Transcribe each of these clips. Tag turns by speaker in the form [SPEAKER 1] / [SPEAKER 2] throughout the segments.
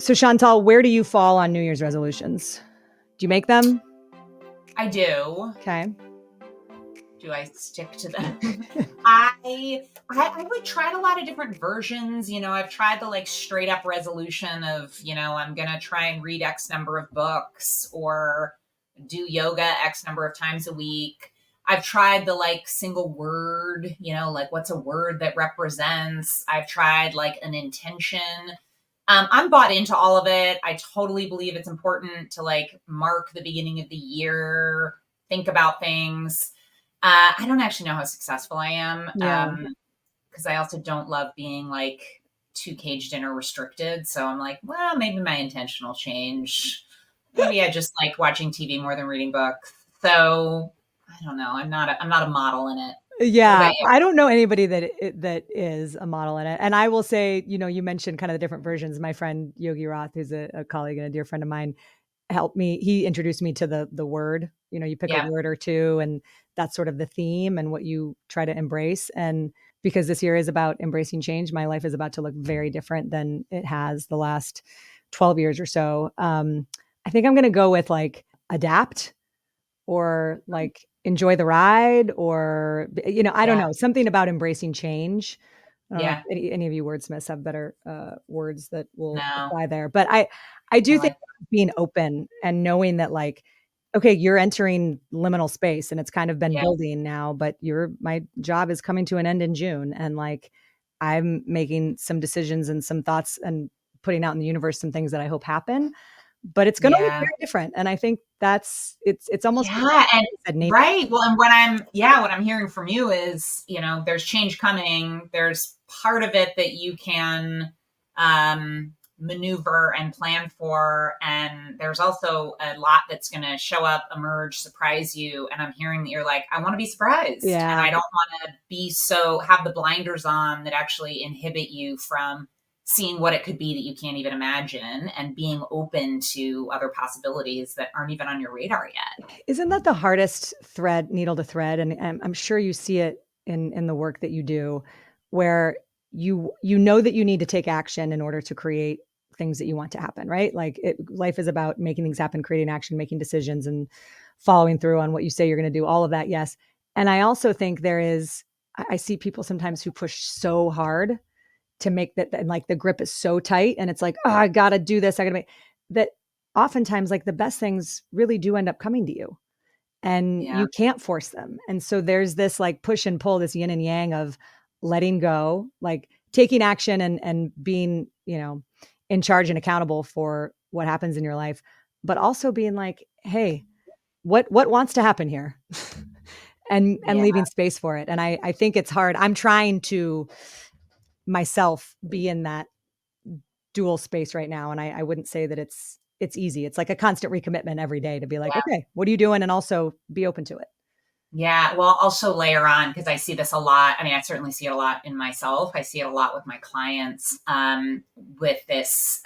[SPEAKER 1] So Chantal, where do you fall on New Year's resolutions? Do you make them?
[SPEAKER 2] I do.
[SPEAKER 1] Okay.
[SPEAKER 2] Do I stick to them? I like tried a lot of different versions. I've tried the like straight up resolution of, I'm going to try and read X number of books or do yoga X number of times a week. I've tried the like single word, like what's a word that represents. I've tried like an intention. I'm bought into all of it. I totally believe it's important to like mark the beginning of the year, think about things. I don't actually know how successful I am.
[SPEAKER 1] Yeah.
[SPEAKER 2] Because I also don't love being like too caged in or restricted. So I'm like, well, maybe my intention will change. Maybe I just like watching TV more than reading books. So I don't know. I'm not a model in it. What
[SPEAKER 1] Yeah,
[SPEAKER 2] about you?
[SPEAKER 1] I don't know anybody that is a model in it. And I will say, you mentioned kind of the different versions. My friend Yogi Roth, who's a colleague and a dear friend of mine, helped me. He introduced me to the word. You pick a
[SPEAKER 2] Yeah.
[SPEAKER 1] word or two, and that's sort of the theme and what you try to embrace. And because this year is about embracing change, my life is about to look very different than it has the last 12 years or so. I think I'm going to go with like adapt or like enjoy the ride or, I don't
[SPEAKER 2] Yeah.
[SPEAKER 1] know, something about embracing change. I don't know if
[SPEAKER 2] Yeah.
[SPEAKER 1] any of you wordsmiths have better words that will
[SPEAKER 2] No,
[SPEAKER 1] apply there. But I
[SPEAKER 2] I
[SPEAKER 1] do think
[SPEAKER 2] like
[SPEAKER 1] being open and knowing that like, okay, you're entering liminal space and it's kind of been
[SPEAKER 2] yeah.
[SPEAKER 1] building now, but my job is coming to an end in June. And like, I'm making some decisions and some thoughts and putting out in the universe some things that I hope happen, but it's going to look
[SPEAKER 2] Yeah.
[SPEAKER 1] very different. And I think it's almost
[SPEAKER 2] Yeah. And
[SPEAKER 1] said nature.
[SPEAKER 2] right. Well, and what I'm hearing from you is, there's change coming. There's part of it that you can maneuver and plan for. And there's also a lot that's going to show up, emerge, surprise you. And I'm hearing that you're like, I want to be surprised. And
[SPEAKER 1] Yeah.
[SPEAKER 2] I don't want to have the blinders on that actually inhibit you from seeing what it could be that you can't even imagine and being open to other possibilities that aren't even on your radar yet.
[SPEAKER 1] Isn't that the hardest needle to thread? And I'm sure you see it in the work that you do, where you know that you need to take action in order to create things that you want to happen, right? Like life is about making things happen, creating action, making decisions, and following through on what you say you're going to do. All of that, yes. And I also think I see people sometimes who push so hard to make that, and like the grip is so tight, and it's like, oh, I got to do this. I got to make that. Oftentimes, like the best things really do end up coming to you and
[SPEAKER 2] Yeah.
[SPEAKER 1] you can't force them. And so there's this like push and pull, this yin and yang of letting go, like taking action and being, in charge and accountable for what happens in your life, but also being like, hey, what wants to happen here? and
[SPEAKER 2] Yeah.
[SPEAKER 1] leaving space for it. And I think it's hard. I'm trying to myself be in that dual space right now. And I wouldn't say that it's easy. It's like a constant recommitment every day to be like, okay, what are you doing? And also be open to it.
[SPEAKER 2] Yeah. Well, also layer on, because I see this a lot. I mean, I certainly see it a lot in myself. I see it a lot with my clients, with this,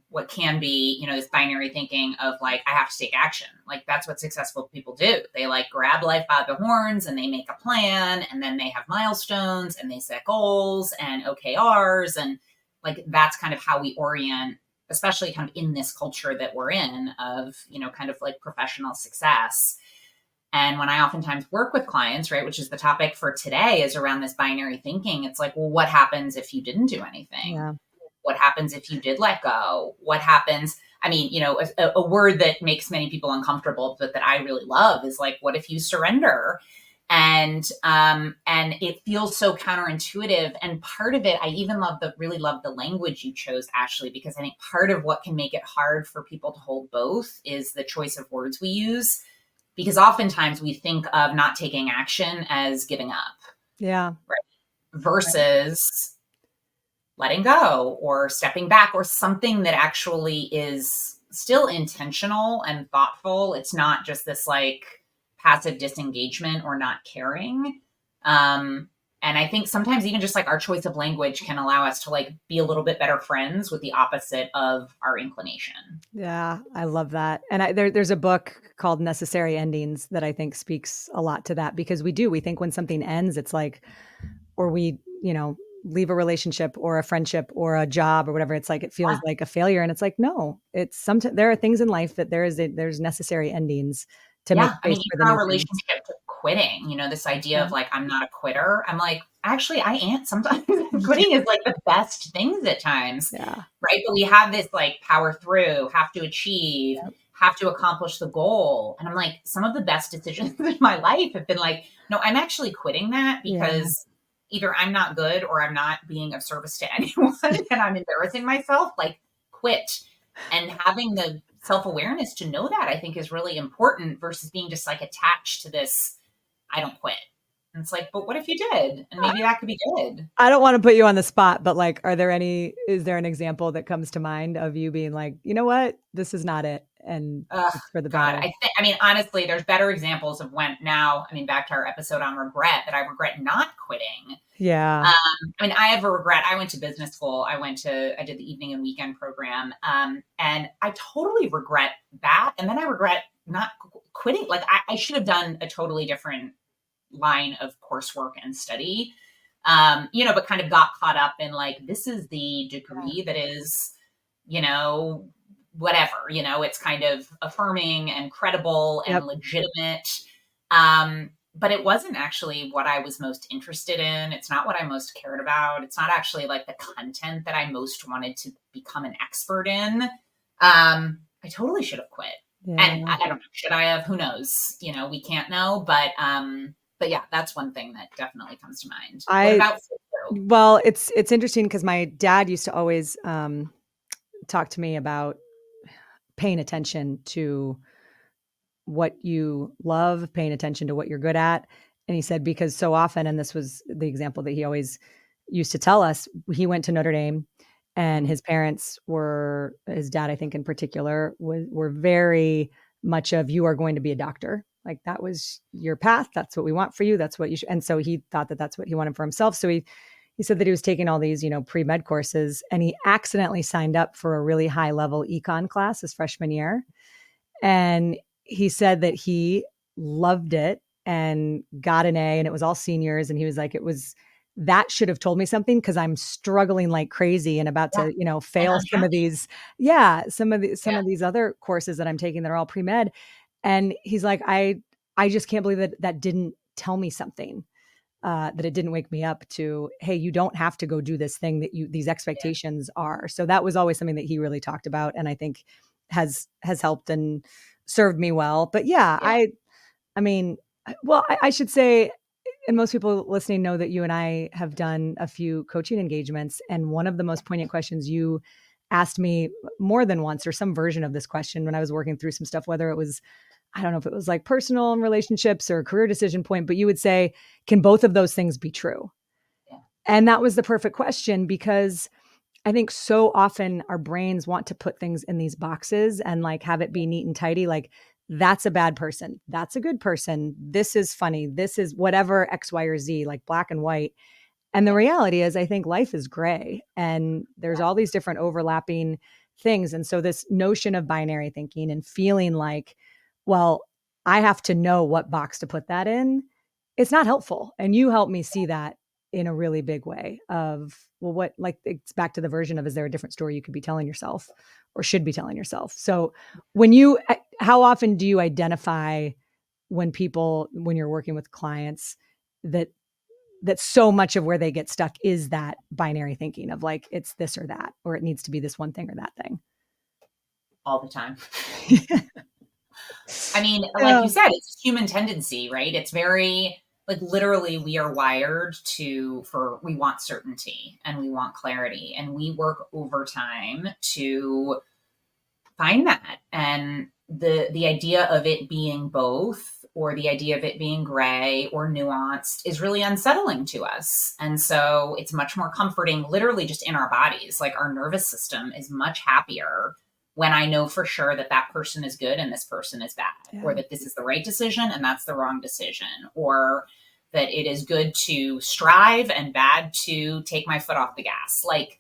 [SPEAKER 2] what can be, this binary thinking of like, I have to take action. Like that's what successful people do. They like grab life by the horns and they make a plan, and then they have milestones and they set goals and OKRs. And like, that's kind of how we orient, especially kind of in this culture that we're in of, kind of like professional success. And when I oftentimes work with clients, right, which is the topic for today, is around this binary thinking. It's like, well, what happens if you didn't do anything?
[SPEAKER 1] Yeah.
[SPEAKER 2] What happens if you did let go? What happens? I mean, a word that makes many people uncomfortable, but that I really love is like, what if you surrender? And it feels so counterintuitive. And part of it, I even really love the language you chose, Ashley, because I think part of what can make it hard for people to hold both is the choice of words we use. Because oftentimes we think of not taking action as giving up.
[SPEAKER 1] Yeah.
[SPEAKER 2] Right. Versus letting go or stepping back or something that actually is still intentional and thoughtful. It's not just this like passive disengagement or not caring. And I think sometimes even just like our choice of language can allow us to like be a little bit better friends with the opposite of our inclination.
[SPEAKER 1] Yeah, I love that. And there's a book called Necessary Endings that I think speaks a lot to that, because we think when something ends, it's like, or we, leave a relationship or a friendship or a job or whatever, it's like, it feels
[SPEAKER 2] Yeah.
[SPEAKER 1] like a failure. And it's like, no, it's sometimes there are things in life that there's necessary endings to make
[SPEAKER 2] Yeah. I
[SPEAKER 1] space
[SPEAKER 2] mean,
[SPEAKER 1] for the
[SPEAKER 2] even
[SPEAKER 1] new
[SPEAKER 2] our
[SPEAKER 1] things.
[SPEAKER 2] relationship to quitting, this idea
[SPEAKER 1] Yeah.
[SPEAKER 2] of like, I'm not a quitter. I'm like, actually, I am sometimes. Quitting is like the best things at times,
[SPEAKER 1] Yeah.
[SPEAKER 2] right? But we have this like power through, have to achieve,
[SPEAKER 1] Yep.
[SPEAKER 2] have to accomplish the goal. And I'm like, some of the best decisions in my life have been like, no, I'm actually quitting that
[SPEAKER 1] Yeah.
[SPEAKER 2] because either I'm not good or I'm not being of service to anyone and I'm embarrassing myself. Like, quit. And having the self-awareness to know that, I think, is really important versus being just like attached to this, I don't quit. And it's like, but what if you did? And maybe that could be good.
[SPEAKER 1] I don't want to put you on the spot, but like, is there an example that comes to mind of you being like, you know what, this is not it, and
[SPEAKER 2] Ugh,
[SPEAKER 1] it's for the
[SPEAKER 2] God,
[SPEAKER 1] better?
[SPEAKER 2] I mean, honestly, there's better examples of when now, I mean, back to our episode on regret, that I regret not quitting.
[SPEAKER 1] Yeah.
[SPEAKER 2] Um, I mean, I have a regret. I went to business school. I did the evening and weekend program. And I totally regret that. And then I regret not quitting. Like, I should have done a totally different line of coursework and study, but kind of got caught up in like, this is the degree that is, you know, whatever, it's kind of affirming and credible and
[SPEAKER 1] Yep.
[SPEAKER 2] legitimate. But it wasn't actually what I was most interested in. It's not what I most cared about. It's not actually like the content that I most wanted to become an expert in. I totally should have quit. And
[SPEAKER 1] Yeah.
[SPEAKER 2] I don't know, should I have? Who knows? We can't know. But yeah, that's one thing that definitely comes to mind. What
[SPEAKER 1] I
[SPEAKER 2] about you?
[SPEAKER 1] Well, it's interesting because my dad used to always talk to me about paying attention to what you love, paying attention to what you're good at. And he said, because so often, and this was the example that he always used to tell us, he went to Notre Dame and
[SPEAKER 2] Mhm.
[SPEAKER 1] his parents were, his dad, I think in particular, were very much of, you are going to be a doctor. Like that was your path. That's what we want for you. That's what you should. And so he thought that that's what he wanted for himself. So he said that he was taking all these, pre-med courses, and he accidentally signed up for a really high level econ class his freshman year. And he said that he loved it and got an A, and it was all seniors. And he was like, that should have told me something, because I'm struggling like crazy and about
[SPEAKER 2] Yeah,
[SPEAKER 1] to,
[SPEAKER 2] and
[SPEAKER 1] fail some of
[SPEAKER 2] unhappy.
[SPEAKER 1] these, yeah, some
[SPEAKER 2] Yeah,
[SPEAKER 1] of these other courses that I'm taking that are all pre-med. And he's like, I just can't believe that that didn't tell me something, that it didn't wake me up to, hey, you don't have to go do this thing that these
[SPEAKER 2] yeah,
[SPEAKER 1] expectations are. So that was always something that he really talked about, and I think has helped and served me well. But yeah,
[SPEAKER 2] yeah.
[SPEAKER 1] I mean, well, I should say, and most people listening know that you and I have done a few coaching engagements, and one of the most poignant questions you asked me more than once, or some version of this question, when I was working through some stuff, whether it was, I don't know if it was like personal and relationships or career decision point, but you would say, can both of those things be true?
[SPEAKER 2] Yeah.
[SPEAKER 1] And that was the perfect question, because I think so often our brains want to put things in these boxes and like have it be neat and tidy. Like, that's a bad person. That's a good person. This is funny. This is whatever X, Y, or Z, like black and white. And the
[SPEAKER 2] Yeah.
[SPEAKER 1] reality is, I think life is gray and there's all these different overlapping things. And so, this notion of binary thinking and feeling like, well, I have to know what box to put that in, it's not helpful. And you helped me see that in a really big way of, well, what, like, it's back to the version of, is there a different story you could be telling yourself or should be telling yourself? So, how often do you identify when you're working with clients, that so much of where they get stuck is that binary thinking of like, it's this or that, or it needs to be this one thing or that thing?
[SPEAKER 2] All the time. I mean, like
[SPEAKER 1] Yeah.
[SPEAKER 2] you said, it's a human tendency, right? It's very like literally we are wired we want certainty and we want clarity and we work overtime to find that. And the idea of it being both, or the idea of it being gray or nuanced, is really unsettling to us. And so it's much more comforting, literally just in our bodies. Like our nervous system is much happier when I know for sure that that person is good and this person is bad, or
[SPEAKER 1] Yeah.
[SPEAKER 2] that this is the right decision and that's the wrong decision, or that it is good to strive and bad to take my foot off the gas. Like,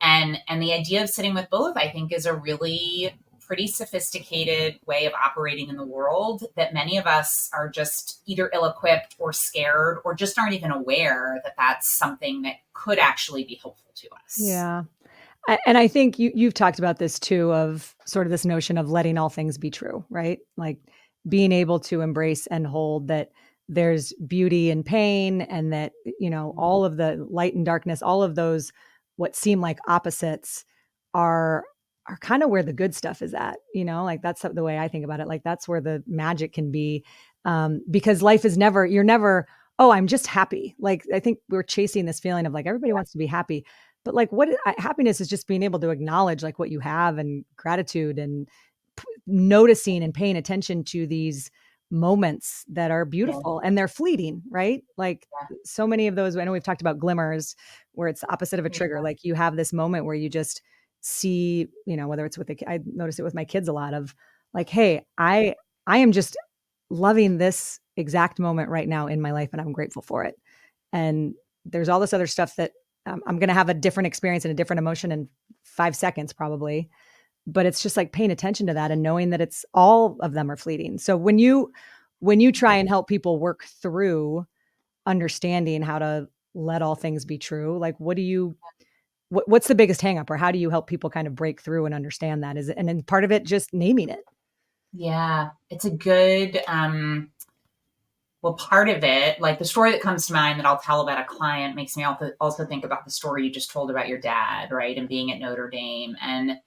[SPEAKER 2] and the idea of sitting with both, I think, is a really pretty sophisticated way of operating in the world that many of us are just either ill-equipped or scared or just aren't even aware that that's something that could actually be helpful to us.
[SPEAKER 1] Yeah. And I think you've talked about this too, of sort of this notion of letting all things be true, right? Like being able to embrace and hold that there's beauty in pain, and that, all of the light and darkness, all of those what seem like opposites are kind of where the good stuff is at, like that's the way I think about it. Like that's where the magic can be. Because life is never, you're never, oh, I'm just happy. Like I think we're chasing this feeling of like everybody wants to be happy. But like happiness is just being able to acknowledge like what you have, and gratitude, and noticing and paying attention to these moments that are
[SPEAKER 2] Yeah,
[SPEAKER 1] beautiful and they're fleeting, right? Like
[SPEAKER 2] yeah,
[SPEAKER 1] so many of those, I know we've talked about glimmers where it's the opposite of a trigger.
[SPEAKER 2] yeah,
[SPEAKER 1] Like you have this moment where you just see, whether it's with I notice it with my kids a lot of like, hey, I am just loving this exact moment right now in my life, and I'm grateful for it. And there's all this other stuff that I'm going to have a different experience and a different emotion in 5 seconds probably. But it's just like paying attention to that and knowing that it's all of them are fleeting. So when you try and help people work through understanding how to let all things be true, like what's the biggest hang up, or how do you help people kind of break through and understand that? Is it, and then part of it just naming it?
[SPEAKER 2] yeah. It's a good, well, part of it, like the story that comes to mind that I'll tell about a client makes me also think about the story you just told about your dad, right? And being at Notre Dame. And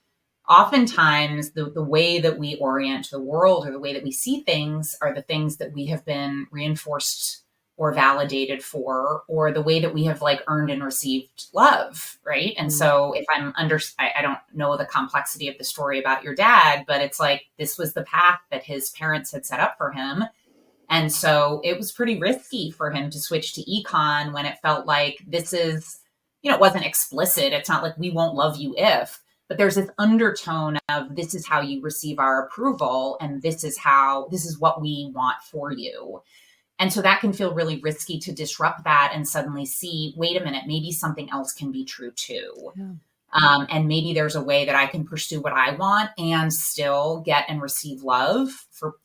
[SPEAKER 2] oftentimes the way that we orient the world or the way that we see things are the things that we have been reinforced or validated for, or the way that we have like earned and received love, right? And
[SPEAKER 1] Mm.
[SPEAKER 2] so if I don't know the complexity of the story about your dad, but it's like this was the path that his parents had set up for him. And so it was pretty risky for him to switch to econ when it felt like this is, it wasn't explicit. It's not like we won't love you if, but there's this undertone of this is how you receive our approval, and this is what we want for you. And so that can feel really risky to disrupt that and suddenly see, wait a minute, maybe something else can be true too.
[SPEAKER 1] Yeah.
[SPEAKER 2] And maybe there's a way that I can pursue what I want and still get and receive love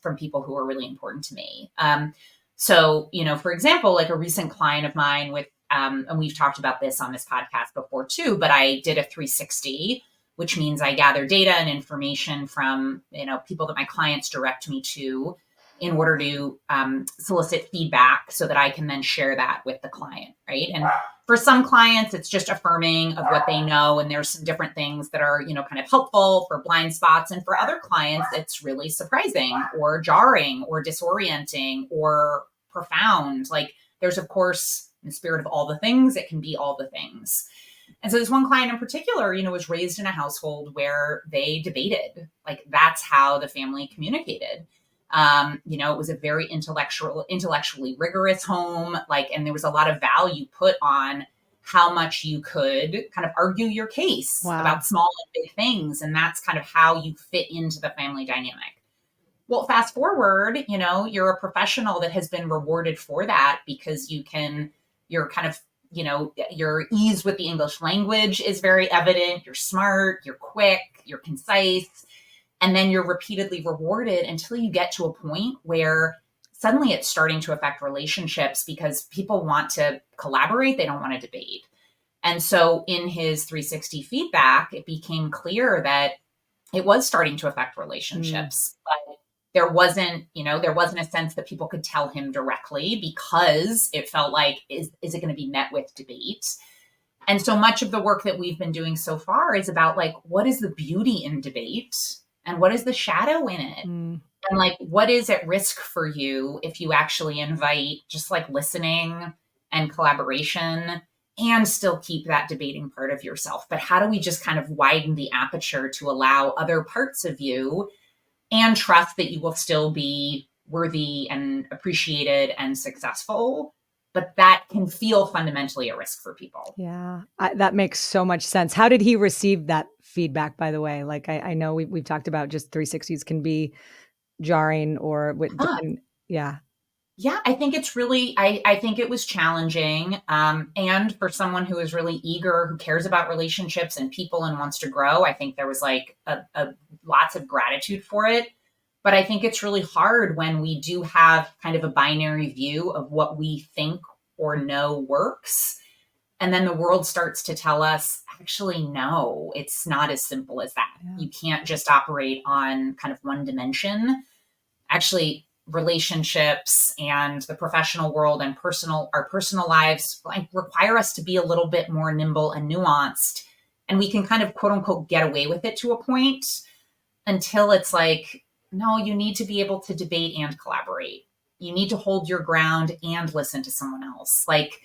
[SPEAKER 2] from people who are really important to me. So, for example, like a recent client of mine and we've talked about this on this podcast before too, but I did a 360, which means I gather data and information from, people that my clients direct me to in order to solicit feedback so that I can then share that with the client, right? And for some clients, it's just affirming of what they know. And there's some different things that are, kind of helpful for blind spots. And for other clients, it's really surprising or jarring or disorienting or profound. Like there's, of course, in the spirit of all the things, it can be all the things. And so this one client in particular, was raised in a household where they debated. Like that's how the family communicated. It was a very intellectually rigorous home, and there was a lot of value put on how much you could kind of argue your case
[SPEAKER 1] Wow.
[SPEAKER 2] about small and big things. And that's kind of how you fit into the family dynamic. Well, fast forward, you're a professional that has been rewarded for that because you're kind of, your ease with the English language is very evident. You're smart, you're quick, you're concise. And then you're repeatedly rewarded until you get to a point where suddenly it's starting to affect relationships because people want to collaborate. They don't want to debate. And so in his 360 feedback, it became clear that it was starting to affect relationships. But there wasn't a sense that people could tell him directly because it felt like, is it going to be met with debate? And so much of the work that we've been doing so far is about like, what is the beauty in debate? And what is the shadow in it?
[SPEAKER 1] Mm.
[SPEAKER 2] And like, what is at risk for you if you actually invite just like listening and collaboration and still keep that debating part of yourself? But how do we just kind of widen the aperture to allow other parts of you and trust that you will still be worthy and appreciated and successful? But that can feel fundamentally a risk for people.
[SPEAKER 1] Yeah, that makes so much sense. How did he receive that feedback, by the way? Like, I know we've talked about just 360s can be jarring or with
[SPEAKER 2] Huh.
[SPEAKER 1] different, yeah.
[SPEAKER 2] Yeah, I think it's really, I think it was challenging. And for someone who is really eager, who cares about relationships and people and wants to grow, I think there was like a lots of gratitude for it. But I think it's really hard when we do have kind of a binary view of what we think or know works. And then the world starts to tell us, actually, no, it's not as simple as that.
[SPEAKER 1] Yeah.
[SPEAKER 2] You can't just operate on kind of one dimension. Actually, relationships and the professional world and our personal lives like require us to be a little bit more nimble and nuanced. And we can kind of quote unquote get away with it to a point until it's like, no, you need to be able to debate and collaborate. You need to hold your ground and listen to someone else. Like,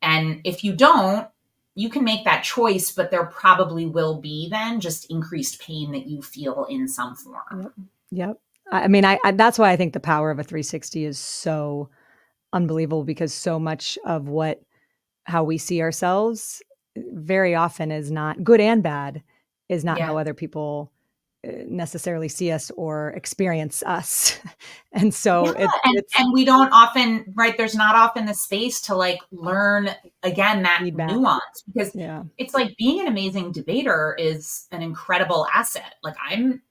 [SPEAKER 2] and if you don't, you can make that choice, but there probably will be then just increased pain that you feel in some form.
[SPEAKER 1] Yep. Yep. I mean, I that's why I think the power of a 360 is so unbelievable, because so much of how we see ourselves very often is not good and bad, is not
[SPEAKER 2] Yeah.
[SPEAKER 1] how other people necessarily see us or experience us. And
[SPEAKER 2] Yeah,
[SPEAKER 1] so it's
[SPEAKER 2] and we don't often, right, there's not often the space to like learn again that
[SPEAKER 1] feedback.
[SPEAKER 2] nuance, because
[SPEAKER 1] Yeah.
[SPEAKER 2] it's like being an amazing debater is an incredible asset. Like I'm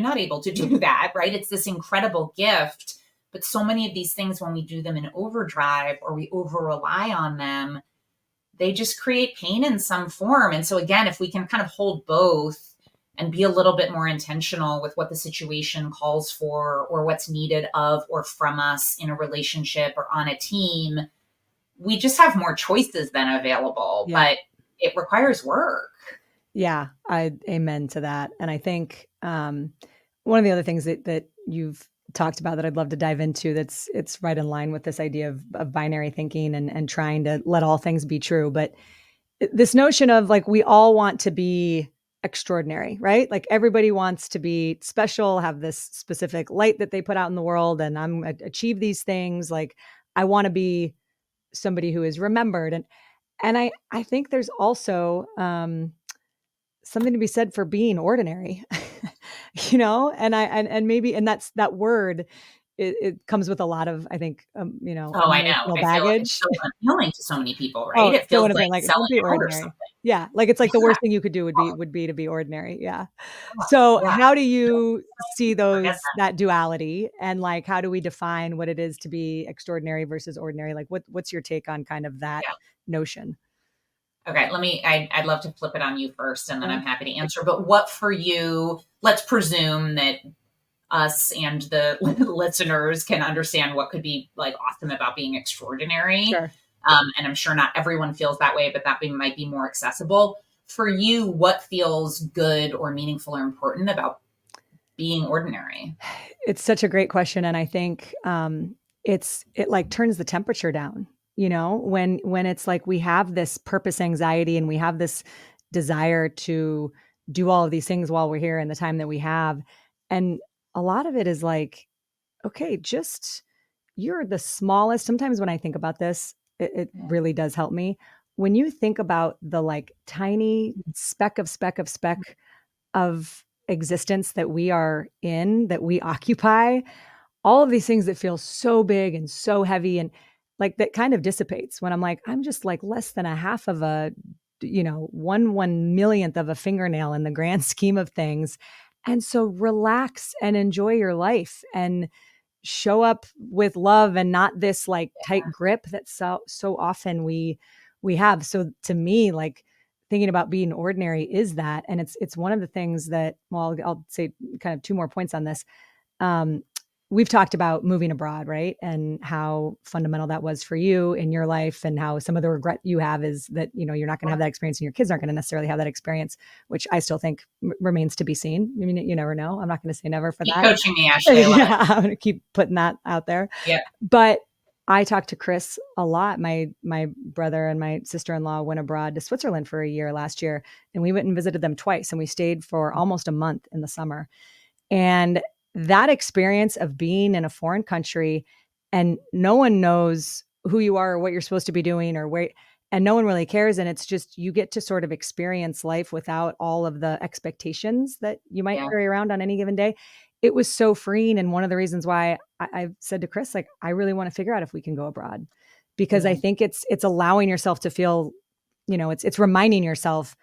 [SPEAKER 2] not able to do that, right? It's this incredible gift, but so many of these things when we do them in overdrive or we over rely on them, they just create pain in some form. And so again, if we can kind of hold both and be a little bit more intentional with what the situation calls for or what's needed of or from us in a relationship or on a team, we just have more choices than available,
[SPEAKER 1] Yeah.
[SPEAKER 2] but it requires work.
[SPEAKER 1] Yeah, I amen to that. And I think one of the other things that you've talked about that I'd love to dive into, it's right in line with this idea of binary thinking and trying to let all things be true. But this notion of like we all want to be extraordinary, right? Like everybody wants to be special, have this specific light that they put out in the world, and I'm achieve these things. Like I want to be somebody who is remembered, and I think there's also something to be said for being ordinary, and maybe, and that's that word, it comes with a lot of, I think,
[SPEAKER 2] Oh, I know.
[SPEAKER 1] emotional
[SPEAKER 2] I feel it's
[SPEAKER 1] baggage.
[SPEAKER 2] so unappealing to so many people,
[SPEAKER 1] Oh,
[SPEAKER 2] right? It
[SPEAKER 1] so
[SPEAKER 2] feels like
[SPEAKER 1] unappealing, like,
[SPEAKER 2] selling
[SPEAKER 1] don't be
[SPEAKER 2] out or
[SPEAKER 1] ordinary.
[SPEAKER 2] something.
[SPEAKER 1] Yeah, like, it's like the
[SPEAKER 2] Yeah.
[SPEAKER 1] worst thing you could do would be to be ordinary, yeah.
[SPEAKER 2] Oh,
[SPEAKER 1] So,
[SPEAKER 2] yeah.
[SPEAKER 1] how do
[SPEAKER 2] No,
[SPEAKER 1] you see
[SPEAKER 2] forget
[SPEAKER 1] that duality, and, like, how do we define what it is to be extraordinary versus ordinary? Like, what's your take on kind of that
[SPEAKER 2] that.
[SPEAKER 1] notion?
[SPEAKER 2] Okay, I'd love to flip it on you first and then
[SPEAKER 1] Yeah.
[SPEAKER 2] I'm happy to answer. But what for you, let's presume that us and the listeners can understand what could be like awesome about being extraordinary.
[SPEAKER 1] Sure.
[SPEAKER 2] And I'm sure not everyone feels that way, but might be more accessible. For you, what feels good or meaningful or important about being ordinary?
[SPEAKER 1] It's such a great question, and I think, it, like, turns the temperature down, when it's like we have this purpose anxiety and we have this desire to do all of these things while we're here in the time that we have, and a lot of it is like, okay, just you're the smallest. Sometimes when I think about this, it
[SPEAKER 2] Yeah.
[SPEAKER 1] really does help me. When you think about the, like, tiny speck of existence that we are in, that we occupy, all of these things that feel so big and so heavy, and like that kind of dissipates when I'm like, I'm just like less than a half of a, 1/1 millionth of a fingernail in the grand scheme of things. And so relax and enjoy your life and show up with love, and not this like tight grip that so often we have. So to me, like, thinking about being ordinary is that, and it's one of the things that, well, I'll say kind of two more points on this. um, we've talked about moving abroad, right? And how fundamental that was for you in your life, and how some of the regret you have is that, you're not going to have that experience, and your kids aren't going to necessarily have that experience, which I still think remains to be seen. I mean, you never know. I'm not going to say never for
[SPEAKER 2] Keep
[SPEAKER 1] that.
[SPEAKER 2] coaching me, Ashley. I love
[SPEAKER 1] Yeah, I'm going to keep putting that out there.
[SPEAKER 2] it. Yeah.
[SPEAKER 1] But I talked to Chris a lot. My brother and my sister-in-law went abroad to Switzerland for a year last year, and we went and visited them twice, and we stayed for almost a month in the summer. And that experience of being in a foreign country and no one knows who you are or what you're supposed to be doing or where, and no one really cares. And it's just, you get to sort of experience life without all of the expectations that you might
[SPEAKER 2] Yeah.
[SPEAKER 1] carry around on any given day. It was so freeing. And one of the reasons why I've said to Chris, like, I really want to figure out if we can go abroad, because I
[SPEAKER 2] Yeah.
[SPEAKER 1] think it's allowing yourself to feel, it's reminding yourself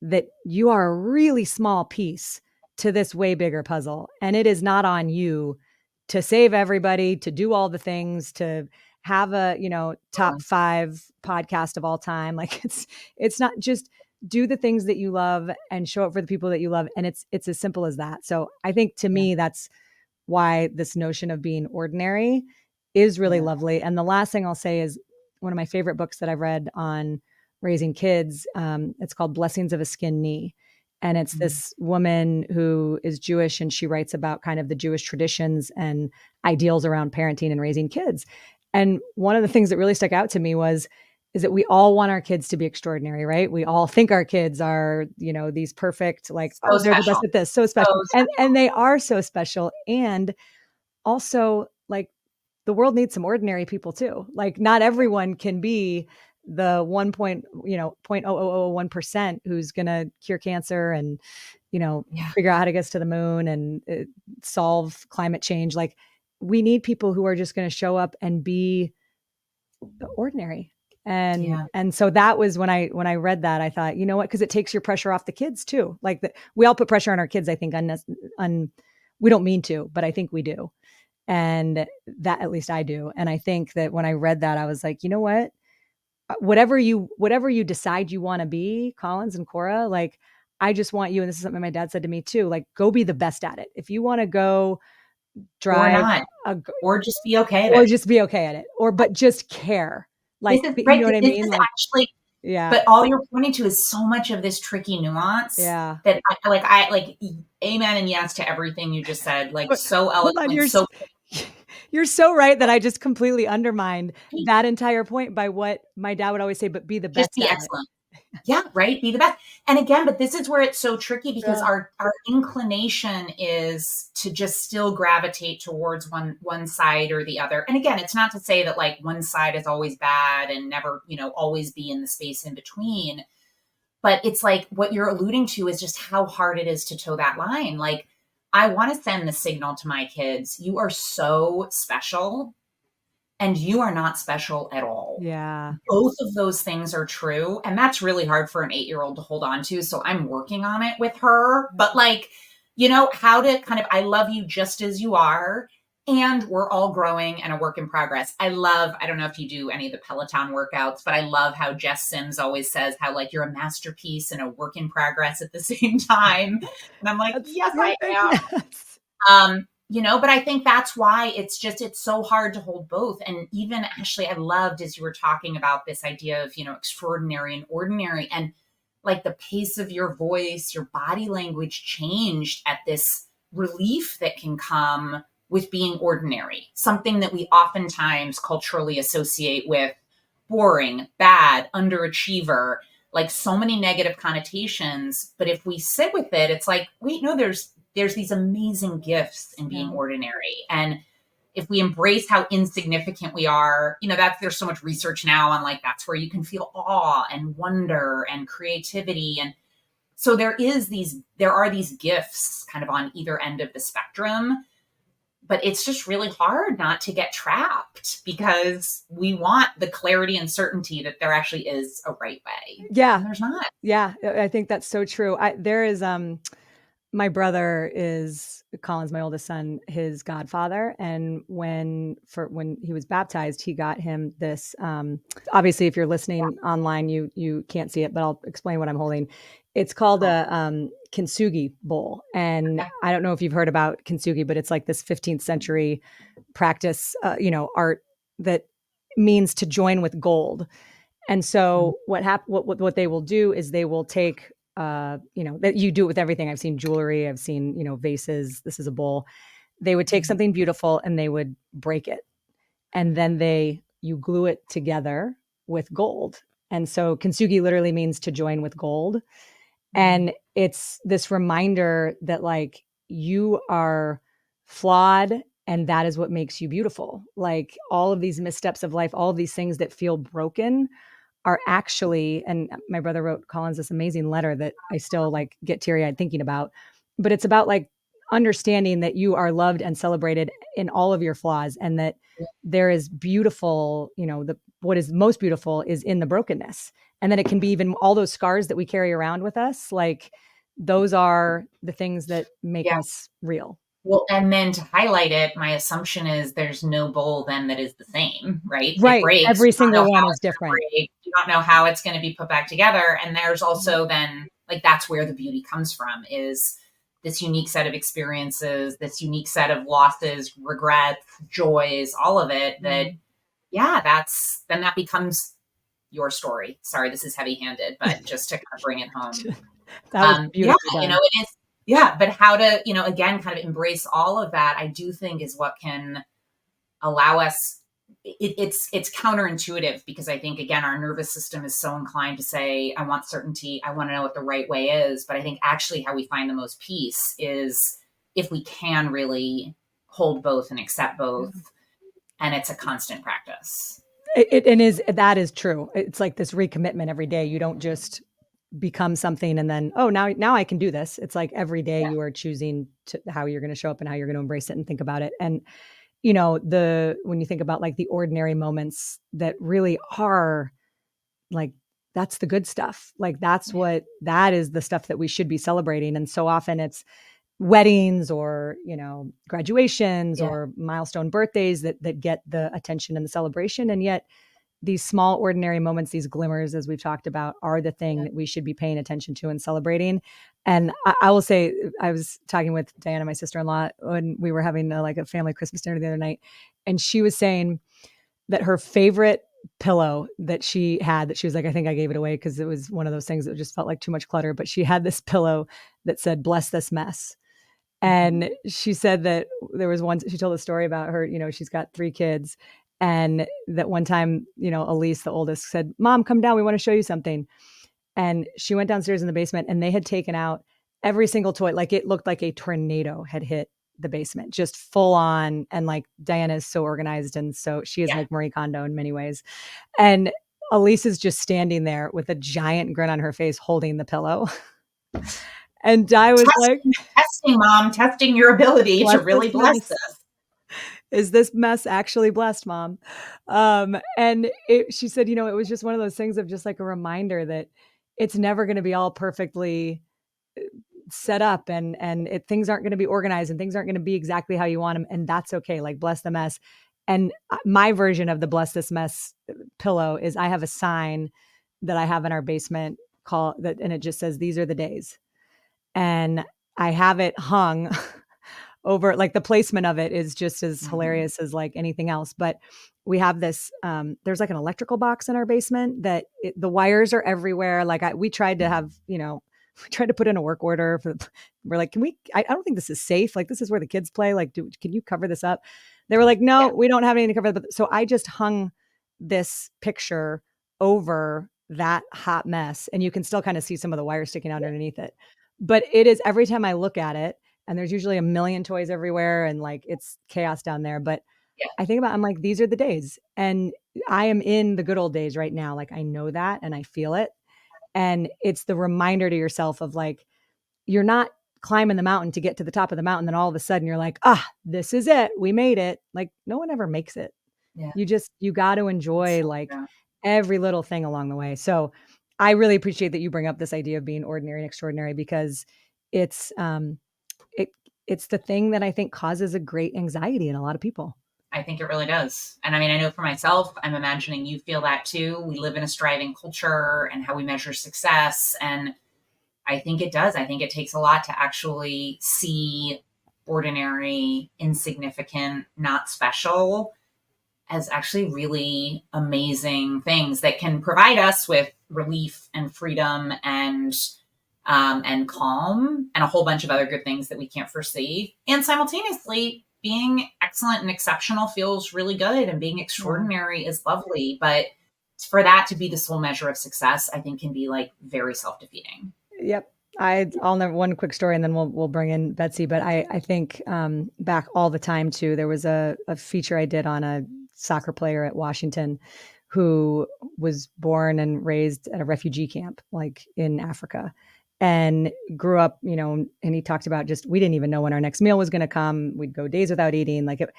[SPEAKER 1] that you are a really small piece to this way bigger puzzle. And it is not on you to save everybody, to do all the things, to have a, top 5 podcast of all time. Like, it's not just do the things that you love and show up for the people that you love. And it's as simple as that. So I think, to
[SPEAKER 2] Yeah.
[SPEAKER 1] me, that's why this notion of being ordinary is really
[SPEAKER 2] Yeah.
[SPEAKER 1] lovely. And the last thing I'll say is one of my favorite books that I've read on raising kids. It's called Blessings of a Skin Knee. And it's
[SPEAKER 2] Mhm.
[SPEAKER 1] this woman who is Jewish, and she writes about kind of the Jewish traditions and ideals around parenting and raising kids. And one of the things that really stuck out to me is that we all want our kids to be extraordinary, right? We all think our kids are, these perfect, like,
[SPEAKER 2] So
[SPEAKER 1] oh, they're the best
[SPEAKER 2] special.
[SPEAKER 1] at this, so
[SPEAKER 2] So
[SPEAKER 1] special. And
[SPEAKER 2] special.
[SPEAKER 1] they are so special. And also, like, the world needs some ordinary people too. Like, not everyone can be the 0.0001% who's going to cure cancer and,
[SPEAKER 2] Yeah.
[SPEAKER 1] figure out how to get us to the moon and solve climate change. Like, we need people who are just going to show up and be ordinary. And
[SPEAKER 2] Yeah.
[SPEAKER 1] and so that was when I read that, I thought, you know what, because it takes your pressure off the kids too. Like, we all put pressure on our kids, I think, we don't mean to, but I think we do. And that, at least I do. And I think that when I read that, I was like, you know what? Whatever you decide you want to be, Collins and Cora, like, I just want you, and this is something my dad said to me too, like, go be the best at it. If you want to go
[SPEAKER 2] Or
[SPEAKER 1] drive
[SPEAKER 2] not.
[SPEAKER 1] a,
[SPEAKER 2] Or just be okay at
[SPEAKER 1] or
[SPEAKER 2] it.
[SPEAKER 1] just be okay at it, but just care. Like,
[SPEAKER 2] This is
[SPEAKER 1] you
[SPEAKER 2] right,
[SPEAKER 1] know what I
[SPEAKER 2] this
[SPEAKER 1] mean?
[SPEAKER 2] is
[SPEAKER 1] Like,
[SPEAKER 2] actually
[SPEAKER 1] yeah,
[SPEAKER 2] but all you're pointing to is so much of this tricky nuance
[SPEAKER 1] yeah.
[SPEAKER 2] that I amen and yes to everything you just said, like,
[SPEAKER 1] But
[SPEAKER 2] so
[SPEAKER 1] hold on,
[SPEAKER 2] eloquent, so
[SPEAKER 1] you're so right that I just completely undermined that entire point by what my dad would always say, but be the
[SPEAKER 2] just
[SPEAKER 1] best
[SPEAKER 2] be
[SPEAKER 1] at it.
[SPEAKER 2] excellent. Yeah, right, be the best. And again, but this is where it's so tricky because
[SPEAKER 1] Yeah.
[SPEAKER 2] our inclination is to just still gravitate towards one side or the other. And again, it's not to say that like one side is always bad and never, always be in the space in between. But it's like what you're alluding to is just how hard it is to toe that line. Like, I want to send the signal to my kids, you are so special and you are not special at all.
[SPEAKER 1] Yeah.
[SPEAKER 2] Both of those things are true. And that's really hard for an 8-year-old to hold on to. So I'm working on it with her. But like, how to kind of, I love you just as you are. And we're all growing and a work in progress. I don't know if you do any of the Peloton workouts, but I love how Jess Sims always says how like you're a masterpiece and a work in progress at the same time. And I'm like,
[SPEAKER 1] That's
[SPEAKER 2] yes, I
[SPEAKER 1] perfect.
[SPEAKER 2] am.
[SPEAKER 1] Yes.
[SPEAKER 2] But I think that's why it's so hard to hold both. And even Ashley, I loved as you were talking about this idea of, extraordinary and ordinary and like the pace of your voice, your body language changed at this relief that can come with being ordinary, something that we oftentimes culturally associate with boring, bad, underachiever, like so many negative connotations. But if we sit with it, it's like, wait, no, there's these amazing gifts in being
[SPEAKER 1] Yeah.
[SPEAKER 2] ordinary. And if we embrace how insignificant we are, there's so much research now on like that's where you can feel awe and wonder and creativity. And so there are these gifts kind of on either end of the spectrum. But it's just really hard not to get trapped because we want the clarity and certainty that there actually is a right way.
[SPEAKER 1] Yeah.
[SPEAKER 2] And there's not.
[SPEAKER 1] Yeah. I think that's so true. There is, my brother is Colin's, my oldest son, his godfather. And when he was baptized, he got him this, obviously if you're listening online, you can't see it, but I'll explain what I'm holding. It's called
[SPEAKER 2] Oh,
[SPEAKER 1] a, Kintsugi bowl. And
[SPEAKER 2] okay.
[SPEAKER 1] I don't know if you've heard about Kintsugi, but it's like this 15th century practice, art that means to join with gold. And
[SPEAKER 2] Mm,
[SPEAKER 1] so what they will do is they will take, that you do it with everything. I've seen jewelry, I've seen, vases. This is a bowl. They would take
[SPEAKER 2] mm,
[SPEAKER 1] something beautiful and they would break it. And then you glue it together with gold. And so kintsugi literally means to join with gold.
[SPEAKER 2] mm,
[SPEAKER 1] And it's this reminder that like you are flawed and that is what makes you beautiful. Like all of these missteps of life, all of these things that feel broken are actually, and my brother wrote Collins this amazing letter that I still like get teary eyed thinking about, but it's about like understanding that you are loved and celebrated in all of your flaws, and that there is beautiful, what is most beautiful is in the brokenness. And then it can be even all those scars that we carry around with us. Like those are the things that make
[SPEAKER 2] Yeah.
[SPEAKER 1] us real.
[SPEAKER 2] Well, and then to highlight it, my assumption is there's no bowl then that is the same, right? It
[SPEAKER 1] Right.
[SPEAKER 2] breaks.
[SPEAKER 1] Every
[SPEAKER 2] You don't know
[SPEAKER 1] single one
[SPEAKER 2] how
[SPEAKER 1] is
[SPEAKER 2] it's going
[SPEAKER 1] different.
[SPEAKER 2] to break. You don't know how it's going to be put back together. And there's also then, like, that's where the beauty comes from, is this unique set of experiences, this unique set of losses, regrets, joys, all of it that, yeah, then that becomes your story. Sorry, this is heavy handed, but just to kind of bring it home.
[SPEAKER 1] That was
[SPEAKER 2] Yeah,
[SPEAKER 1] beautifully done.
[SPEAKER 2] it is. Yeah, but how to, again, kind of embrace all of that, I do think is what can allow us. It's counterintuitive, because I think, again, our nervous system is so inclined to say, I want certainty, I want to know what the right way is. But I think actually how we find the most peace is if we can really hold both and accept both, and it's a constant practice.
[SPEAKER 1] That is true. It's like this recommitment every day. You don't just become something and then, oh, now I can do this. It's like every day
[SPEAKER 2] Yeah.
[SPEAKER 1] you are choosing how you're going to show up and how you're going to embrace it and think about it. And when you think about like the ordinary moments that really are like, that's the good stuff. Like that is the stuff that we should be celebrating. And so often it's weddings or, graduations
[SPEAKER 2] Yeah.
[SPEAKER 1] or milestone birthdays that get the attention and the celebration. And yet these small ordinary moments, these glimmers, as we've talked about, are the thing that we should be paying attention to and celebrating. And I will say, I was talking with Diana, my sister-in-law, when we were having a family Christmas dinner the other night, and she was saying that her favorite pillow that she had, that she was like, I think I gave it away because it was one of those things that just felt like too much clutter, but she had this pillow that said, "Bless this mess." And she said that there was one, she told a story about her, she's got 3 kids. And that one time, Elise, the oldest, said, "Mom, come down. We want to show you something." And she went downstairs in the basement and they had taken out every single toy. Like it looked like a tornado had hit the basement, just full on. And like Diana is so organized. And so she is
[SPEAKER 2] Yeah.
[SPEAKER 1] like Marie Kondo in many ways. And Elise is just standing there with a giant grin on her face, holding the pillow. And Di was like,
[SPEAKER 2] testing, Mom, testing your ability to really bless
[SPEAKER 1] mess.
[SPEAKER 2] this.
[SPEAKER 1] Is this mess actually blessed, Mom? And she said, it was just one of those things of just like a reminder that it's never going to be all perfectly set up, and things aren't going to be organized, and things aren't going to be exactly how you want them. And that's okay. Like, bless the mess. And my version of the "bless this mess" pillow is I have a sign that I have in our basement and it just says, "These are the days." And I have it hung over, like the placement of it is just as hilarious as like anything else. But we have this, there's like an electrical box in our basement that the wires are everywhere. Like we tried to have, we tried to put in a work order we're like, I don't think this is safe. Like, this is where the kids play. Like, can you cover this up? They were like, no, we don't have anything to cover. But so I just hung this picture over that hot mess, and you can still kind of see some of the wires sticking out underneath it. But it is, every time I look at it, and there's usually a million toys everywhere and like it's chaos down there. But I think I'm like, these are the days, and I am in the good old days right now. Like, I know that and I feel it. And it's the reminder to yourself of like, you're not climbing the mountain to get to the top of the mountain. Then all of a sudden you're like, this is it. We made it. Like, no one ever makes it.
[SPEAKER 2] Yeah.
[SPEAKER 1] You got to enjoy like every little thing along the way. So I really appreciate that you bring up this idea of being ordinary and extraordinary, because it's the thing that I think causes a great anxiety in a lot of people.
[SPEAKER 2] I think it really does. And I mean, I know for myself, I'm imagining you feel that too. We live in a striving culture and how we measure success. And I think it does. I think it takes a lot to actually see ordinary, insignificant, not special as actually really amazing things that can provide us with relief and freedom and calm and a whole bunch of other good things that we can't foresee. And simultaneously, being excellent and exceptional feels really good, and being extraordinary is lovely. But for that to be the sole measure of success, I think can be like very self-defeating.
[SPEAKER 1] Yep. I'll never, one quick story and then we'll bring in Betsy. But I think back all the time too, there was a feature I did on a soccer player at Washington who was born and raised at a refugee camp, like in Africa, and grew up, and he talked about just, we didn't even know when our next meal was going to come. We'd go days without eating. Like it,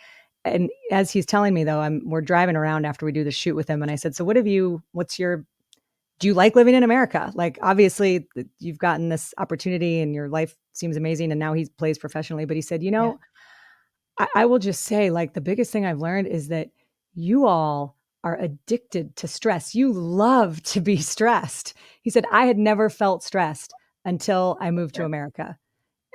[SPEAKER 1] and as he's telling me though, we're driving around after we do the shoot with him. And I said, so do you like living in America? Like, obviously you've gotten this opportunity and your life seems amazing. And now he plays professionally, but he said,
[SPEAKER 2] Yeah.
[SPEAKER 1] I will just say, like, the biggest thing I've learned is that you all are addicted to stress. You love to be stressed. He said, I had never felt stressed until I moved to America.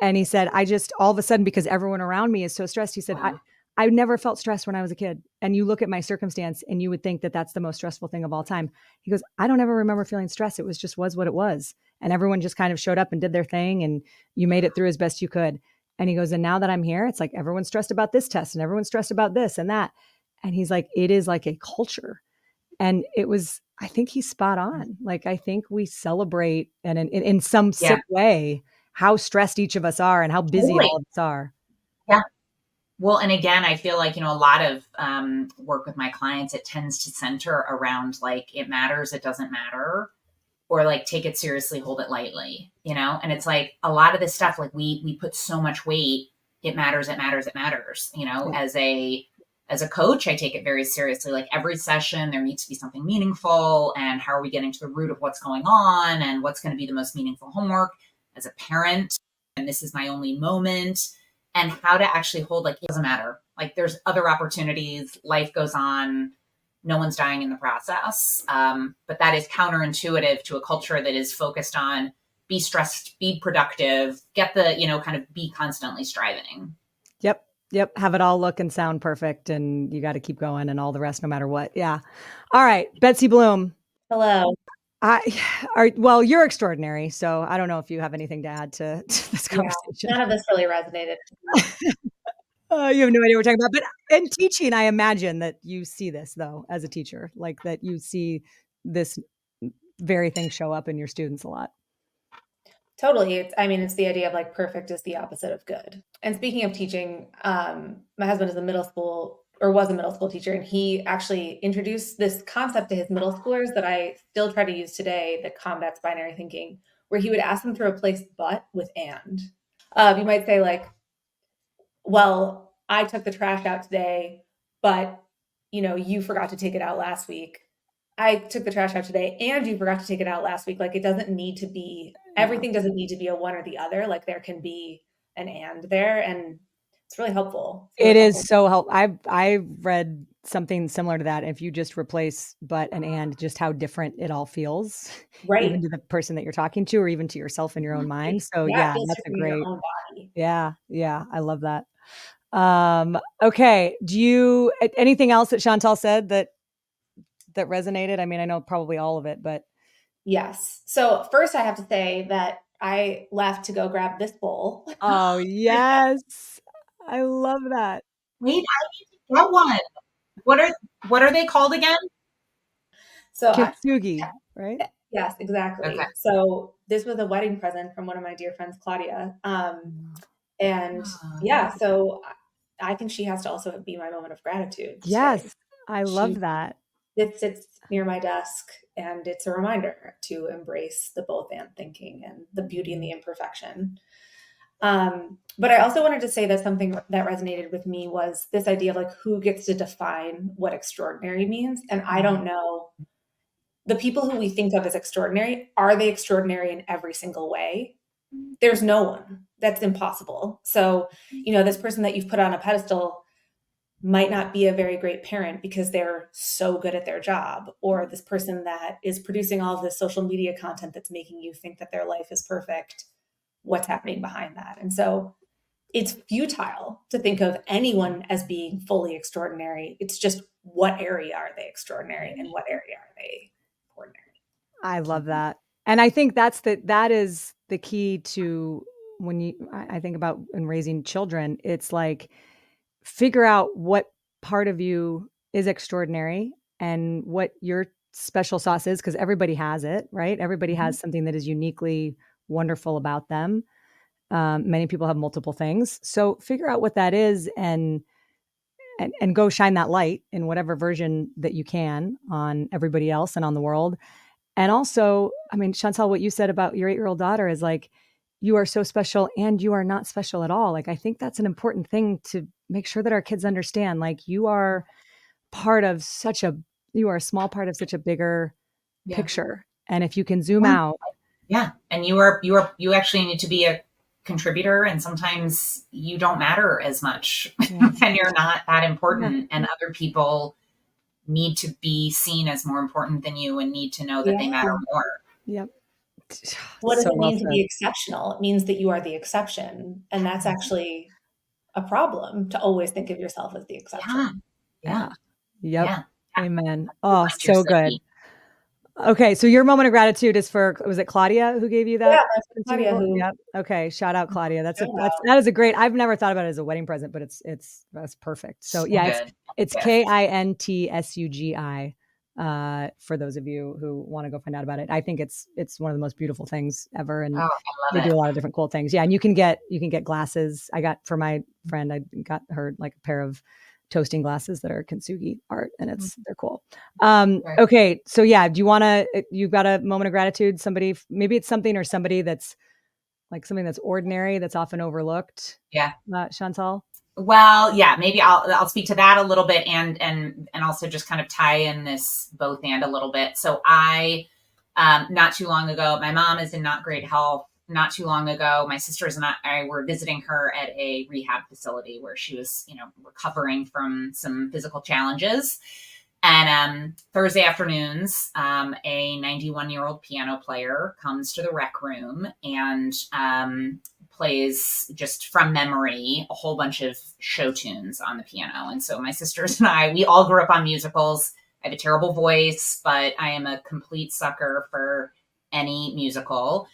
[SPEAKER 1] And he said, I just all of a sudden, because everyone around me is so stressed, he said,
[SPEAKER 2] Wow.
[SPEAKER 1] I never felt stressed when I was a kid. And you look at my circumstance and you would think that that's the most stressful thing of all time. He goes, I don't ever remember feeling stressed. It was what it was. And everyone just kind of showed up and did their thing. And you made it through as best you could. And he goes, and now that I'm here, it's like everyone's stressed about this test and everyone's stressed about this and that. And he's like, it is like a culture. And I think he's spot on. Like, I think we celebrate and in some
[SPEAKER 2] Yeah.
[SPEAKER 1] sick way, how stressed each of us are and how busy
[SPEAKER 2] Totally.
[SPEAKER 1] all of us are.
[SPEAKER 2] Yeah. Well, and again, I feel like, a lot of work with my clients, it tends to center around like, it matters, it doesn't matter, or like, take it seriously, hold it lightly, and it's like a lot of this stuff, like we put so much weight, it matters, it matters, it matters,
[SPEAKER 1] Yeah.
[SPEAKER 2] as a coach, I take it very seriously. Like every session, there needs to be something meaningful. And how are we getting to the root of what's going on and what's going to be the most meaningful homework as a parent? And this is my only moment. And how to actually hold, like, it doesn't matter. Like there's other opportunities, life goes on, no one's dying in the process. But that is counterintuitive to a culture that is focused on be stressed, be productive, get the, kind of be constantly striving.
[SPEAKER 1] Yep. Have it all look and sound perfect. And you got to keep going and all the rest, no matter what. Yeah. All right. Betsy Bloom.
[SPEAKER 3] Hello.
[SPEAKER 1] Well, you're extraordinary. So I don't know if you have anything to add to this conversation.
[SPEAKER 3] None of this really resonated.
[SPEAKER 1] You have no idea what we're talking about. But in teaching, I imagine that you see this, though, as a teacher, like that you see this very thing show up in your students a lot.
[SPEAKER 3] Totally. It's the idea of like perfect is the opposite of good. And speaking of teaching, my husband is was a middle school teacher, and he actually introduced this concept to his middle schoolers that I still try to use today that combats binary thinking, where he would ask them to replace but with and. You might say like, well, I took the trash out today, but you forgot to take it out last week. I took the trash out today and you forgot to take it out last week. Like it doesn't need to be, everything doesn't need to be a one or the other. Like there can be an and there, and it's really helpful.
[SPEAKER 1] It is so helpful. I've read something similar to that. If you just replace but and, just how different it all feels,
[SPEAKER 3] right,
[SPEAKER 1] even to the person that you're talking to, or even to yourself in your own mind. So yeah, that's a great.
[SPEAKER 3] Your own body.
[SPEAKER 1] Yeah, I love that. Okay. Do you anything else that Chantal said that resonated? I mean, I know probably all of it, but
[SPEAKER 3] yes. So first I have to say that I left to go grab this bowl.
[SPEAKER 1] Oh yes. I love that.
[SPEAKER 2] Wait, I need to get one. What are they called again?
[SPEAKER 3] So
[SPEAKER 1] Kintsugi, right?
[SPEAKER 3] Yes, exactly.
[SPEAKER 2] Okay.
[SPEAKER 3] So this was a wedding present from one of my dear friends, Claudia. And so I think she has to also be my moment of gratitude.
[SPEAKER 1] Yes,
[SPEAKER 3] today.
[SPEAKER 1] I love that.
[SPEAKER 3] It sits near my desk, and it's a reminder to embrace the both and thinking and the beauty and the imperfection. But I also wanted to say that something that resonated with me was this idea of like, who gets to define what extraordinary means? And I don't know. The people who we think of as extraordinary, are they extraordinary in every single way? There's no one. That's impossible. So, this person that you've put on a pedestal might not be a very great parent because they're so good at their job, or this person that is producing all of this social media content that's making you think that their life is perfect. What's happening behind that? And so it's futile to think of anyone as being fully extraordinary. It's just, what area are they extraordinary and what area are they ordinary?
[SPEAKER 1] I love that. And I think that is the key to when I think about in raising children, it's like, figure out what part of you is extraordinary and what your special sauce is, because everybody has it, right? Everybody has something that is uniquely wonderful about them. Many people have multiple things. So figure out what that is and and go shine that light in whatever version that you can on everybody else and on the world. And also, I mean, Chantal, what you said about your 8-year-old daughter is like, you are so special and you are not special at all. Like, I think that's an important thing to make sure that our kids understand. Like, you are you are a small part of such a bigger picture. And if you can zoom out.
[SPEAKER 2] Yeah. And you actually need to be a contributor, and sometimes you don't matter as much and you're not that important, and other people need to be seen as more important than you and need to know that they matter more.
[SPEAKER 1] Yep.
[SPEAKER 3] What does it mean to be exceptional? It means that you are the exception. And that's actually a problem, to always think of yourself as the exception.
[SPEAKER 1] Yeah. Yep. Yeah. Amen. Oh, so good. Okay. So your moment of gratitude is was it Claudia who gave you that?
[SPEAKER 3] Yeah, that's Claudia.
[SPEAKER 1] Yep. Okay. Shout out Claudia. That is a great, I've never thought about it as a wedding present, but that's perfect. So yeah, it's KINTSUGI. For those of you who want to go find out about it, I think it's one of the most beautiful things ever, and they do a lot of different cool things. Yeah, and you can get glasses. I got for my friend, I got her like a pair of toasting glasses that are kintsugi art, and they're cool. Okay, so yeah, you've got a moment of gratitude. Maybe it's something or somebody that's like something that's ordinary, that's often overlooked.
[SPEAKER 2] Yeah,
[SPEAKER 1] Chantal.
[SPEAKER 2] Well, yeah, maybe I'll speak to that a little bit, and also just kind of tie in this both and a little bit. So I, not too long ago, my mom is in not great health. Not too long ago, my sisters and I were visiting her at a rehab facility where she was, recovering from some physical challenges. And Thursday afternoons, a 91-year-old piano player comes to the rec room and plays just from memory a whole bunch of show tunes on the piano. And so my sisters and I, we all grew up on musicals. I have a terrible voice, but I am a complete sucker for any musical.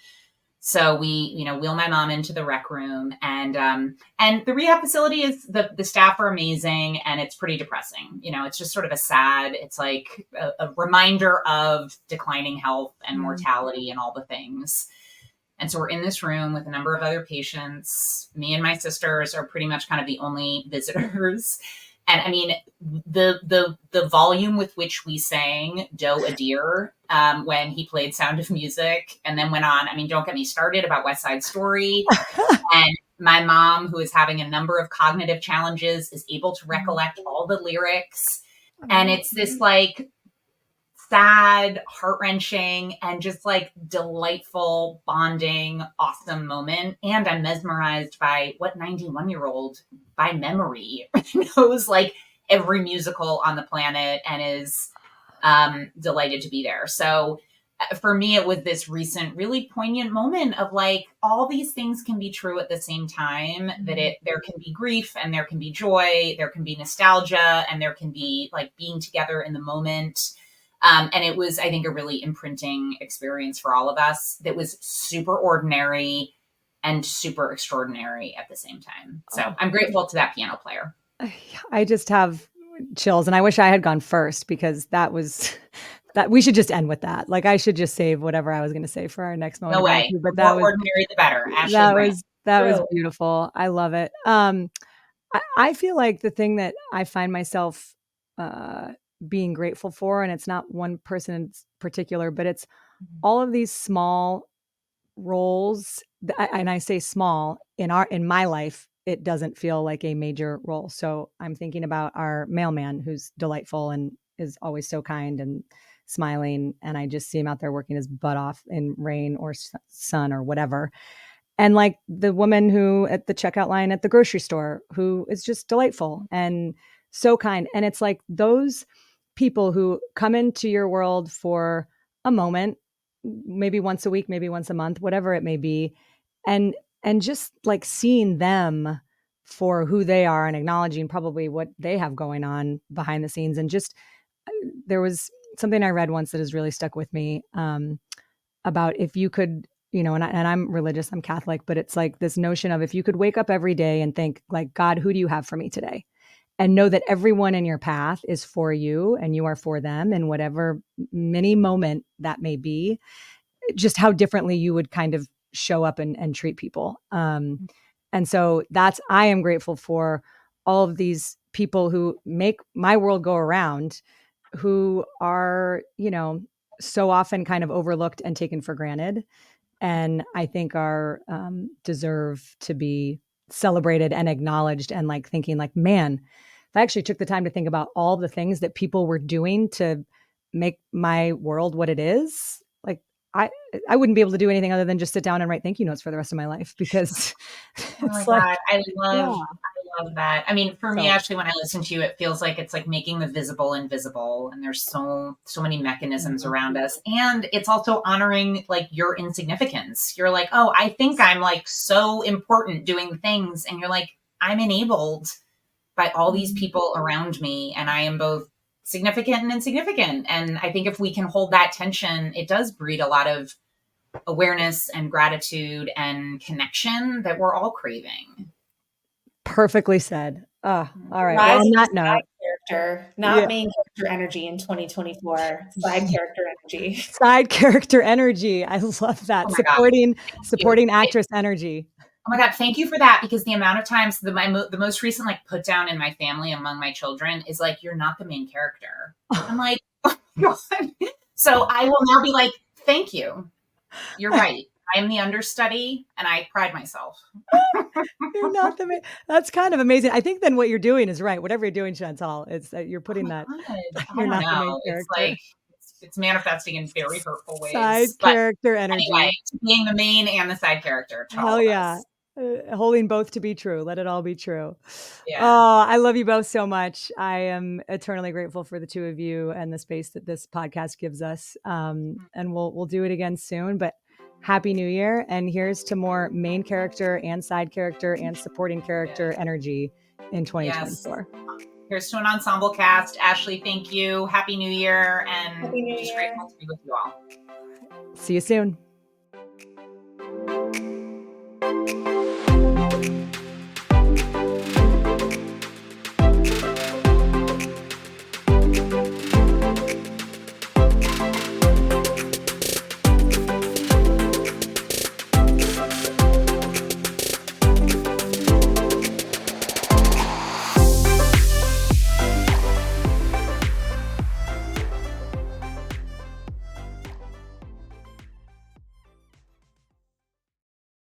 [SPEAKER 2] So we, wheel my mom into the rec room, and the rehab facility is the staff are amazing, and it's pretty depressing. It's just sort of it's like a reminder of declining health and mortality and all the things. And so we're in this room with a number of other patients. Me and my sisters are pretty much kind of the only visitors. And I mean, the volume with which we sang Doe a Deer when he played Sound of Music and then went on, I mean, don't get me started about West Side Story. And my mom, who is having a number of cognitive challenges, is able to recollect all the lyrics. And it's this like sad, heart-wrenching, and just like delightful, bonding, awesome moment. And I'm mesmerized by what 91-year-old by memory knows like every musical on the planet and is delighted to be there. So for me, it was this recent, really poignant moment of like all these things can be true at the same time, that there can be grief and there can be joy, there can be nostalgia, and there can be like being together in the moment. And it was, I think, a really imprinting experience for all of us that was super ordinary and super extraordinary at the same time. So I'm grateful to that piano player.
[SPEAKER 1] I just have chills, and I wish I had gone first, because that we should just end with that. Like, I should just save whatever I was going to say for our next moment.
[SPEAKER 2] No way.
[SPEAKER 1] But
[SPEAKER 2] the more ordinary, the better.
[SPEAKER 1] That was beautiful. I love it. I feel like the thing that I find myself being grateful for, and it's not one person in particular, but it's all of these small roles. And I say small in my life, it doesn't feel like a major role. So I'm thinking about our mailman, who's delightful and is always so kind and smiling. And I just see him out there working his butt off in rain or sun or whatever. And like the woman who at the checkout line at the grocery store, who is just delightful and so kind. And it's like those people who come into your world for a moment, maybe once a week, maybe once a month, whatever it may be. And just like seeing them for who they are and acknowledging probably what they have going on behind the scenes. And just, there was something I read once that has really stuck with me about if you could, and I'm religious, I'm Catholic, but it's like this notion of if you could wake up every day and think like, God, who do you have for me today? And know that everyone in your path is for you and you are for them, in whatever mini moment that may be, just how differently you would kind of show up and treat people. And so I am grateful for all of these people who make my world go around, who are, so often kind of overlooked and taken for granted. And I think are deserve to be celebrated and acknowledged, and like thinking like, man, if I actually took the time to think about all the things that people were doing to make my world what it is, like I I wouldn't be able to do anything other than just sit down and write thank you notes for the rest of my life, because
[SPEAKER 2] Oh my
[SPEAKER 1] it's like,
[SPEAKER 2] God.
[SPEAKER 1] yeah.
[SPEAKER 2] I love that. I mean, for me,
[SPEAKER 1] So
[SPEAKER 2] actually, when I listen to you, it feels like it's like making the visible invisible. And there's so many mechanisms around us. And it's also honoring like your insignificance. You're like, oh, I think I'm like so important doing things. And you're like, I'm enabled by all these people around me. And I am both significant and insignificant. And I think if we can hold that tension, it does breed a lot of awareness and gratitude and connection that we're all craving.
[SPEAKER 1] perfectly said. All right. Well,
[SPEAKER 3] Rise
[SPEAKER 1] on
[SPEAKER 3] of
[SPEAKER 1] that
[SPEAKER 3] the
[SPEAKER 1] note,
[SPEAKER 3] side character, not main character energy in 2024. Side character energy.
[SPEAKER 1] side character energy. I love that.
[SPEAKER 2] Oh my God.
[SPEAKER 1] Supporting actress energy.
[SPEAKER 2] Oh my God. Thank you for that. Because the amount of times the most recent like put down in my family among my children is like, you're not the main character. I'm like, oh my God. So I will now be like, thank you. You're right. I am the understudy and I pride myself.
[SPEAKER 1] You're not the main. That's kind of amazing. I think then what you're doing is right. Whatever you're doing, Chantal, it's that you're
[SPEAKER 2] Oh
[SPEAKER 1] putting
[SPEAKER 2] my
[SPEAKER 1] that
[SPEAKER 2] God. I
[SPEAKER 1] you're
[SPEAKER 2] don't
[SPEAKER 1] not the main
[SPEAKER 2] know. It's
[SPEAKER 1] character.
[SPEAKER 2] like, it's manifesting in very hurtful
[SPEAKER 1] Side
[SPEAKER 2] ways. But
[SPEAKER 1] character
[SPEAKER 2] anyway,
[SPEAKER 1] energy.
[SPEAKER 2] being the main and the side character to all
[SPEAKER 1] Hell
[SPEAKER 2] of
[SPEAKER 1] yeah.
[SPEAKER 2] us.
[SPEAKER 1] Holding both to be true. Let it all be true.
[SPEAKER 2] Yeah.
[SPEAKER 1] Oh, I love you both so much. I am eternally grateful for the two of you and the space that this podcast gives us. And we'll do it again soon. But Happy New Year. And here's to more main character and side character and supporting character energy in 2024.
[SPEAKER 2] Yes. Here's to an ensemble cast. Ashley, thank you. Happy New Year. And
[SPEAKER 3] Happy New
[SPEAKER 2] just
[SPEAKER 3] Year.
[SPEAKER 2] grateful to be with you all.
[SPEAKER 1] See you soon.